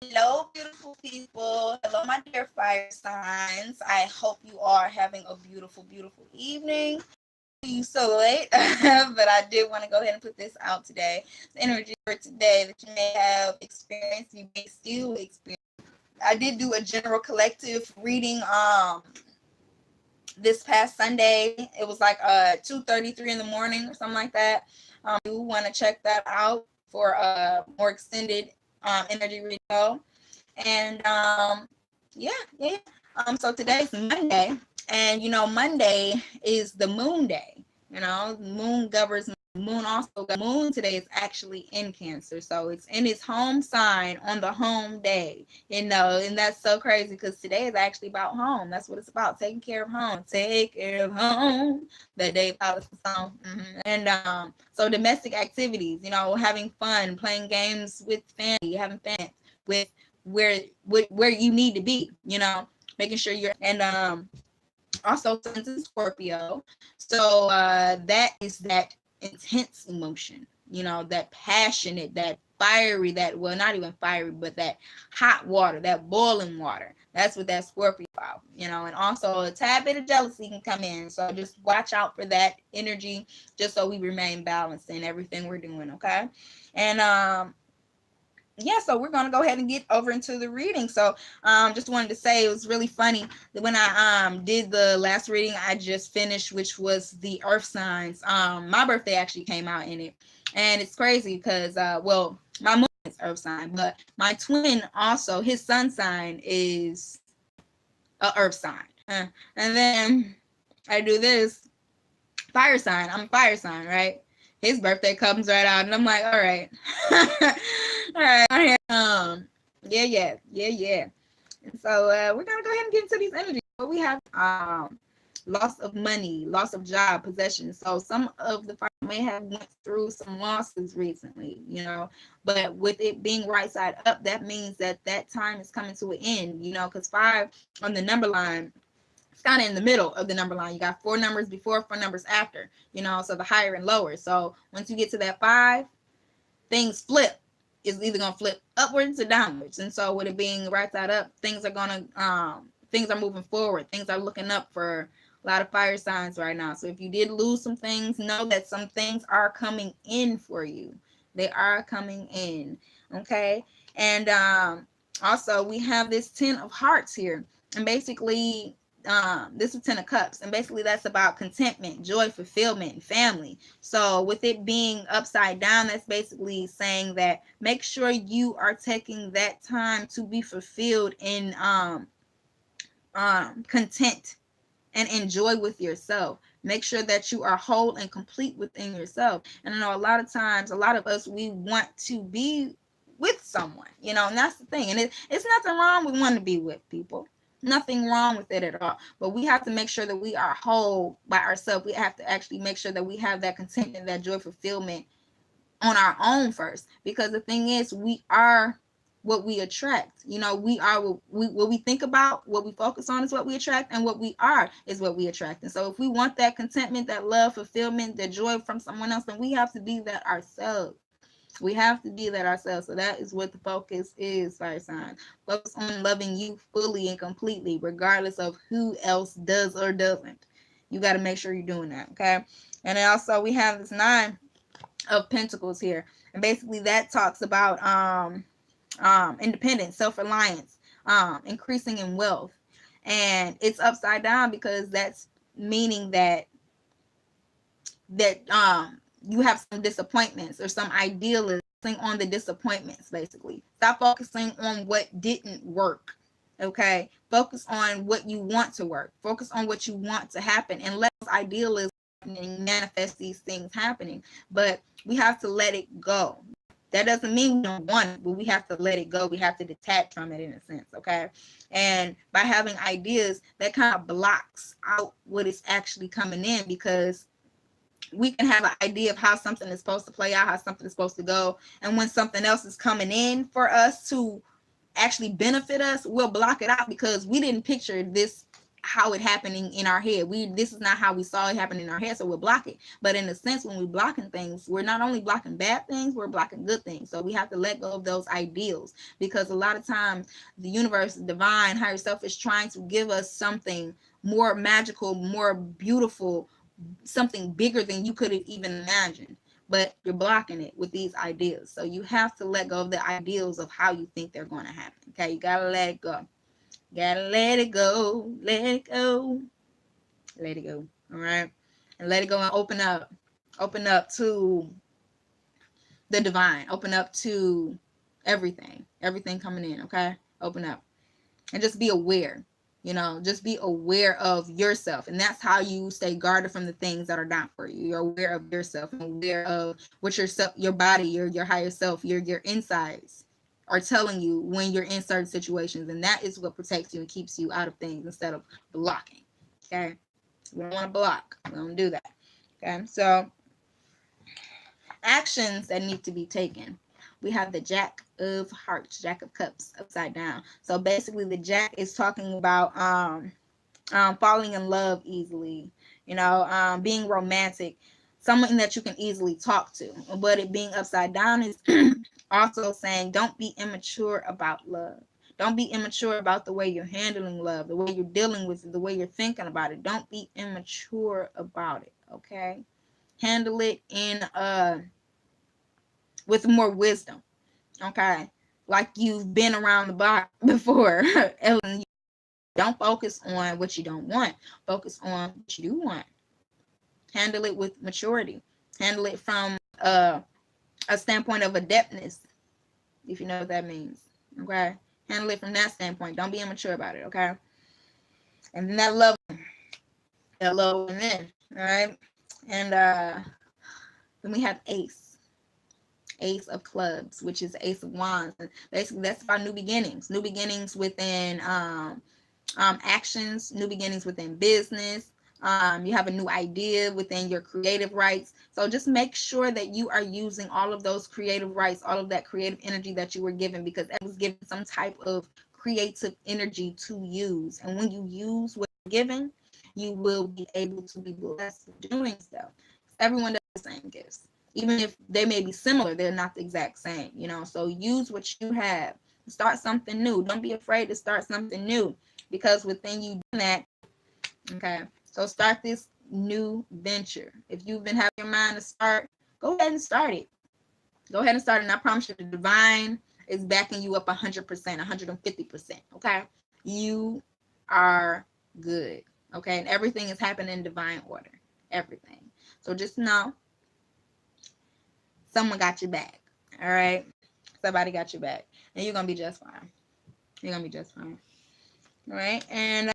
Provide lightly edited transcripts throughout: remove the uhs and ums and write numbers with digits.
Hello, beautiful people. Hello, my dear fire signs. I hope you are having a beautiful, beautiful evening. You so late, but I did want to go ahead and put this out today. The energy for today that you may have experienced, you may still experience. I did do a general collective reading this past Sunday. It was like 2:33 in the morning or something like that. You want to check that out for a more extended energy reading. And yeah. So today's Monday, and Monday is the moon day. Moon governs moon also. The moon today is actually in Cancer, so it's in its home sign on the home day. And that's so crazy because today is actually about home. That's what it's about, taking care of home. Take care of home. That Dave Allison song. And so domestic activities, having fun, playing games with family, having fun with where you need to be, making sure you're. And also since it's Scorpio, so that is that intense emotion, that passionate, that fiery, that, well, not even fiery, but that hot water, that boiling water. That's what that Scorpio about, and also a tad bit of jealousy can come in. So just watch out for that energy, just so we remain balanced in everything we're doing, okay? And yeah, so we're going to go ahead and get over into the reading. So just wanted to say it was really funny that when I did the last reading I just finished, which was the earth signs, my birthday actually came out in it. And it's crazy because well, my moon is earth sign, but my twin also, his sun sign is a earth sign. And then I do this fire sign. I'm a fire sign, right? His birthday comes right out, and I'm like, all right, all right, yeah. And so we're gonna go ahead and get into these energies. So we have loss of money, loss of job, possessions. So some of the fire may have went through some losses recently, but with it being right side up, that means that time is coming to an end, because 5 on the number line, it's kind of in the middle of the number line. You got 4 numbers before, 4 numbers after, so the higher and lower. So once you get to that 5, things flip. It's either going to flip upwards or downwards. And so with it being right side up, things are moving forward. Things are looking up for a lot of fire signs right now. So if you did lose some things, know that some things are coming in for you. They are coming in. Okay. And also we have this 10 of hearts here. And basically, this is 10 of cups, and basically that's about contentment, joy, fulfillment, and family. So with it being upside down, that's basically saying that make sure you are taking that time to be fulfilled in content and enjoy with yourself. Make sure that you are whole and complete within yourself. And I know a lot of times, a lot of us, we want to be with someone, and that's the thing. And it's nothing wrong with wanting to be with people. Nothing wrong with it at all. But we have to make sure that we are whole by ourselves. We have to actually make sure that we have that contentment, that joy, fulfillment on our own first. Because the thing is, we are what we attract. We are what we think about, what we focus on is what we attract, and what we are is what we attract. And so if we want that contentment, that love, fulfillment, that joy from someone else, then we have to be that ourselves. We have to be that ourselves. So that is what the focus is, fire sign. Focus on loving you fully and completely, regardless of who else does or doesn't. You got to make sure you're doing that, okay? And then also we have this 9 of Pentacles here. And basically that talks about independence, self-reliance, increasing in wealth. And it's upside down because that's meaning that you have some disappointments or some idealism on the disappointments. Basically, stop focusing on what didn't work. Okay, focus on what you want to work. Focus on what you want to happen, and let idealism manifest these things happening. But we have to let it go. That doesn't mean we don't want it, but we have to let it go. We have to detach from it in a sense, okay? And by having ideas, that kind of blocks out what is actually coming in, because we can have an idea of how something is supposed to play out, how something is supposed to go. And when something else is coming in for us to actually benefit us, we'll block it out because we didn't picture this how it happening in our head. This is not how we saw it happen in our head, so we'll block it. But in a sense, when we're blocking things, we're not only blocking bad things, we're blocking good things. So we have to let go of those ideals, because a lot of times the universe, divine, higher self is trying to give us something more magical, more beautiful, something bigger than you could have even imagined, but you're blocking it with these ideas. So you have to let go of the ideals of how you think they're going to happen. Okay, you gotta let it go. Gotta let it go, let it go, let it go. All right, and let it go and open up to the divine, open up to everything coming in. Okay, open up and just be aware. Just be aware of yourself, and that's how you stay guarded from the things that are not for you. You're aware of yourself and aware of what your body, your higher self, your insides are telling you when you're in certain situations, and that is what protects you and keeps you out of things instead of blocking. Okay, we don't want to block. We don't do that. Okay, so actions that need to be taken. We have the Jack of Hearts, Jack of Cups, upside down. So basically, the Jack is talking about falling in love easily, being romantic, someone that you can easily talk to. But it being upside down is also saying don't be immature about love. Don't be immature about the way you're handling love, the way you're dealing with it, the way you're thinking about it. Don't be immature about it, okay? Handle it in with more wisdom, okay? Like you've been around the block before. And don't focus on what you don't want. Focus on what you do want. Handle it with maturity. Handle it from a standpoint of adeptness, if you know what that means, okay? Handle it from that standpoint. Don't be immature about it, okay? And then that love within, all right? And then we have Ace of Clubs, which is Ace of Wands. And basically, that's about new beginnings within actions, new beginnings within business. You have a new idea within your creative rights. So just make sure that you are using all of those creative rights, all of that creative energy that you were given, because it was given some type of creative energy to use. And when you use what you're given, you will be able to be blessed with doing so. Everyone does the same gifts. Even if they may be similar, they're not the exact same, So use what you have. Start something new. Don't be afraid to start something new, because within you doing that, okay, so start this new venture. If you've been having your mind to start, go ahead and start it. Go ahead and start it. And I promise you, the divine is backing you up 100%, 150%. Okay, you are good. Okay, and everything is happening in divine order. Everything. So just know someone got your back. All right, somebody got your back, and you're gonna be just fine. You're gonna be just fine. All right, and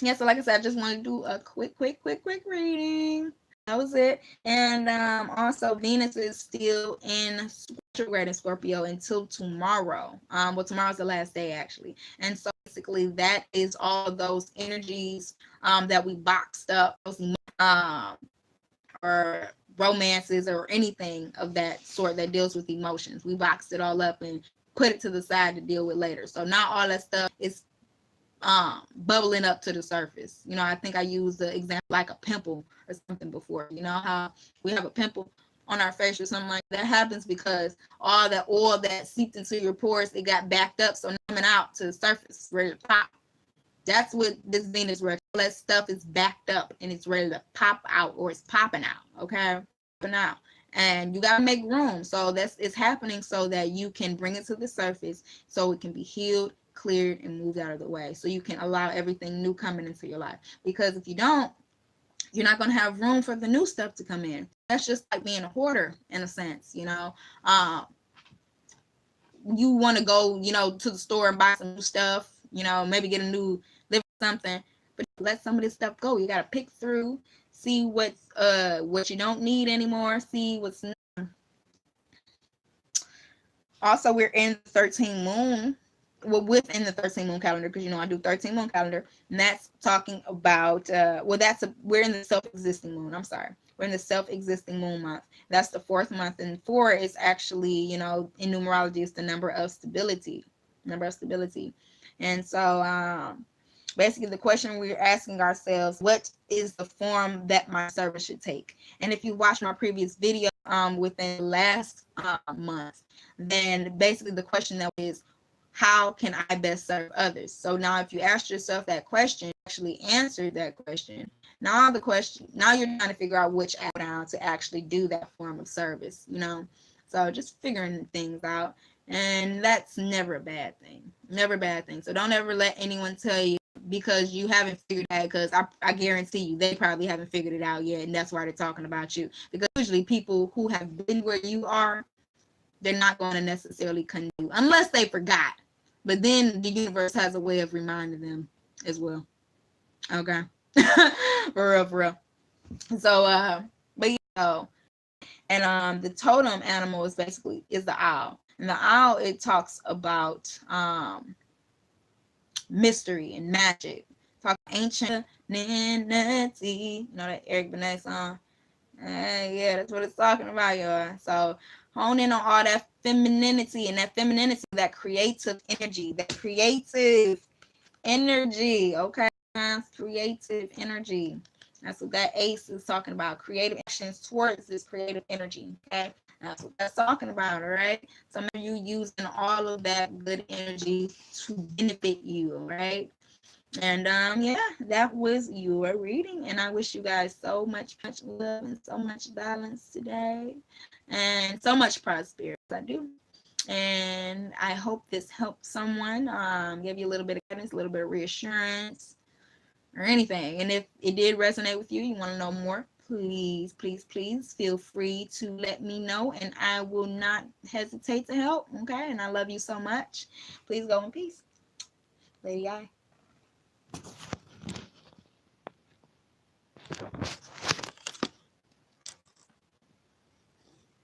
yeah, so like I said, I just want to do a quick reading. That was it. And also Venus is still in retrograde in Scorpio until tomorrow. Well, tomorrow's the last day actually. And so basically that is all of those energies that we boxed up, those or romances or anything of that sort that deals with emotions. We boxed it all up and put it to the side to deal with later. So now all that stuff is bubbling up to the surface. I think I used the example like a pimple or something before. You know how we have a pimple on our face or something like that happens because all that oil that seeped into your pores, it got backed up, so coming out to the surface, ready to pop. That's what this Venus retrograde. All that stuff is backed up and it's ready to pop out, or it's popping out. Okay, popping out, and you gotta make room. So it's happening so that you can bring it to the surface, so it can be healed, cleared, and moved out of the way, so you can allow everything new coming into your life. Because if you don't, you're not going to have room for the new stuff to come in. That's just like being a hoarder in a sense. You want to go to the store and buy some new stuff, maybe get a new live something, but let some of this stuff go. You got to pick through, see what you don't need anymore, see what's new. Also, we're in the 13th moon. Well, within the 13 moon calendar, because I do 13 moon calendar, and that's talking about we're in the self-existing moon. I'm sorry, we're in the self-existing moon month. That's the 4th month, and 4 is actually, in numerology, it's the number of stability. And so Basically, the question we're asking ourselves, what is the form that my service should take? And if you watch my previous video within the last month, then basically the question that is, how can I best serve others? So now if you ask yourself that question, actually answered that question, now you're trying to figure out which app now to actually do that form of service, you know? So just figuring things out. And that's never a bad thing. Never a bad thing. So don't ever let anyone tell you because you haven't figured it out, because I guarantee you they probably haven't figured it out yet, and that's why they're talking about you. Because usually people who have been where you are, they're not going to necessarily condemn you unless they forgot. But then the universe has a way of reminding them as well. Okay. For real, for real. So but you know, and the totem animal is the owl. And the owl, it talks about mystery and magic. Talk ancient humanity. You know that Eric Benet song? Yeah, that's what it's talking about, y'all. So hone in on all that femininity, and that creative energy, okay? Creative energy. That's what that ace is talking about. Creative actions towards this creative energy, okay? That's what that's talking about, all right? Some of you using all of that good energy to benefit you, all right? And yeah, that was your reading, and I wish you guys so much love and so much balance today, and so much prosperity. I do. And I hope this helped someone, give you a little bit of guidance, a little bit of reassurance, or anything. And if it did resonate with you, you want to know more, please feel free to let me know, and I will not hesitate to help. Okay. And I love you so much. Please go in peace. Lady I.